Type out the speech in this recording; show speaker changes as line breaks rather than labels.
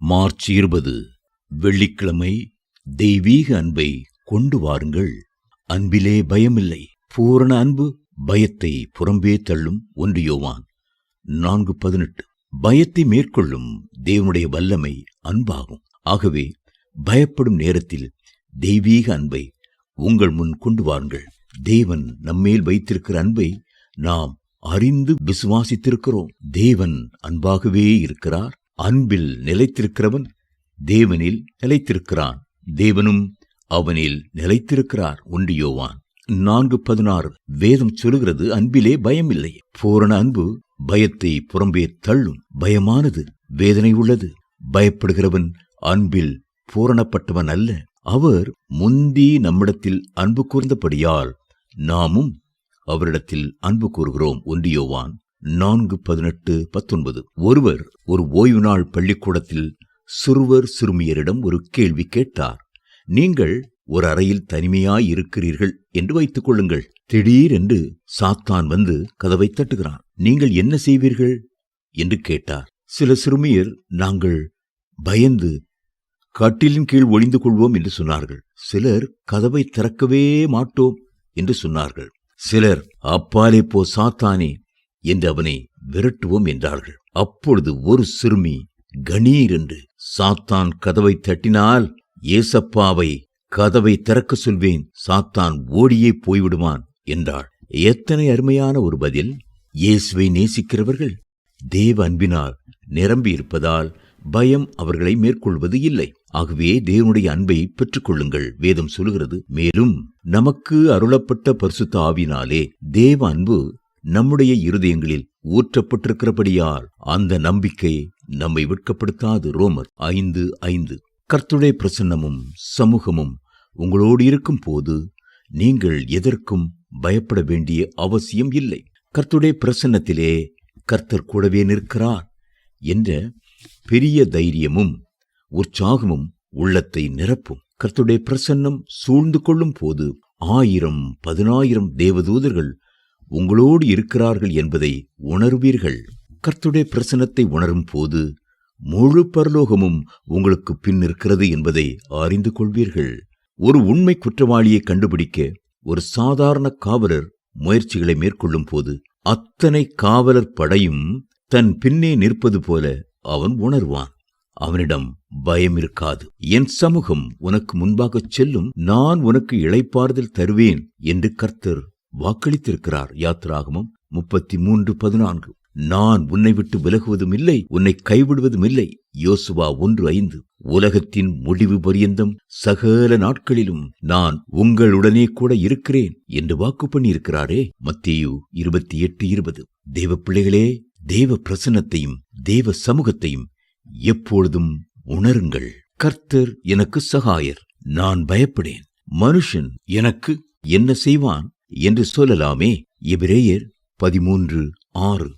March 20 வெள்ளிக்கிழமை. தெய்வீக அன்பை கொண்டு வாருங்கள். அன்பிலே பயமில்லை. பூரண அன்பு பயத்தை புறம்பே தள்ளும். 1 யோவான் 4:18. பயத்தை மேற்கொள்ளும் தேவனுடைய வல்லமை அன்பாகும். ஆகவே பயப்படும் நேரத்தில் தெய்வீக அன்பை உங்கள் முன் கொண்டு வாருங்கள். தேவன் நம்மேல் வைத்திருக்கிற அன்பை நாம் அறிந்து விசுவாசித்திருக்கிறோம். தேவன் அன்பாகவே இருக்கிறார். அன்பில் நிலைத்திருக்கிறவன் தேவனில் நிலைத்திருக்கிறான், தேவனும் அவனில் நிலைத்திருக்கிறார். 1 யோவான் 4:16. வேதம் சொல்லுகிறது, அன்பிலே பயமில்லை. பூரண அன்பு பயத்தை புறம்பே தள்ளும். பயமானது வேதனை உள்ளது. பயப்படுகிறவன் அன்பில் பூரணப்பட்டவன் அல்ல. அவர் முந்தி நம்மிடத்தில் அன்பு கூர்ந்தபடியால் நாமும் அவரிடத்தில் அன்பு கூறுகிறோம். 1 யோவான் 4:18-19. ஒருவர் ஒரு ஓய்வு நாள் பள்ளிக்கூடத்தில் சிறுவர் சிறுமியரிடம் ஒரு கேள்வி கேட்டார். நீங்கள் ஒரு அறையில் தனிமையாய் இருக்கிறீர்கள் என்று வைத்துக் கொள்ளுங்கள். திடீரென்று சாத்தான் வந்து கதவை தட்டுகிறான். நீங்கள் என்ன செய்வீர்கள் என்று கேட்டார். சில சிறுமியர் நாங்கள் பயந்து கட்டிலின் கீழ் ஒளிந்து கொள்வோம் என்று சொன்னார்கள். சிலர் கதவை திறக்கவே மாட்டோம் என்று சொன்னார்கள். சிலர் அப்பாலே போ சாத்தானே என்று அவனை விரட்டுவோம் என்றார்கள். அப்பொழுது ஒரு சிறுமி கணீர் என்று, சாத்தான் கதவை தட்டினால் ஏசப்பாவை கதவை திறக்க சொல்வேன், சாத்தான் ஓடியே போய்விடுவான் என்றாள். எத்தனை அருமையான ஒரு பதில்! இயேசுவை நேசிக்கிறவர்கள் தேவ அன்பினால் நிரம்பி இருப்பதால் பயம் அவர்களை மேற்கொள்வது இல்லை. ஆகவே தேவனுடைய அன்பை பெற்றுக்கொள்ளுங்கள். வேதம் சொல்லுகிறது, மேலும் நமக்கு அருளப்பட்ட பரிசுத்த ஆவியினாலே தேவ அன்பு நம்முடைய இருதயங்களில் ஊற்றப்பட்டிருக்கிறபடியால் அந்த நம்பிக்கை நம்மை வெட்கப்படுத்தாது. ரோமர் 5:5. கர்த்தருடைய பிரசன்னமும் சமூகமும் உங்களோடு இருக்கும் போது நீங்கள் எதற்கும் பயப்பட வேண்டிய அவசியம் இல்லை. கர்த்தருடைய பிரசன்னத்திலே கர்த்தர் கூடவே நிற்கிறார் என்ற பெரிய தைரியமும் உற்சாகமும் உள்ளத்தை நிரப்பும். கர்த்தருடைய பிரசன்னம் சூழ்ந்து கொள்ளும் போது 1000-10,000 தேவதூதர்கள் உங்களோடு இருக்கிறார்கள் என்பதை உணர்வீர்கள். கர்த்தருடைய பிரசன்னத்தை உணரும் போது முழு பரலோகமும் உங்களுக்கு பின் இருக்கிறது என்பதை அறிந்து கொள்வீர்கள். ஒரு உண்மை குற்றவாளியை கண்டுபிடிக்க ஒரு சாதாரண காவலர் முயற்சிகளை மேற்கொள்ளும் போது அத்தனை காவலர் படையும் தன் பின்னே நிற்பது போல அவன் உணர்வான். அவனிடம் பயம் இருக்காது. என் சமூகம் உனக்கு முன்பாக செல்லும், நான் உனக்கு இளைப்பாறுதல் தருவேன் என்று கர்த்தர் வாக்களித்திருக்கிறார். யாத்திராகமம் 33:14. நான் உன்னை விட்டு விலகுவதும் இல்லை, உன்னை கைவிடுவதும் இல்லை. யோசுவா 1:5. உலகத்தின் முடிவு பரியந்தம் சகல நாட்களிலும் நான் உங்களுடனே கூட இருக்கிறேன் என்று வாக்கு பண்ணியிருக்கிறாரே. மத்தேயு 28:20. தேவ பிள்ளைகளே, தேவ பிரசன்னத்தையும் தேவ சமூகத்தையும் எப்பொழுதும் உணருங்கள். கர்த்தர் எனக்கு சகாயர், நான் பயப்படேன். மனுஷன் எனக்கு என்ன செய்வான் என்று சொல்லலாமே. எபிரேயர் 13:6.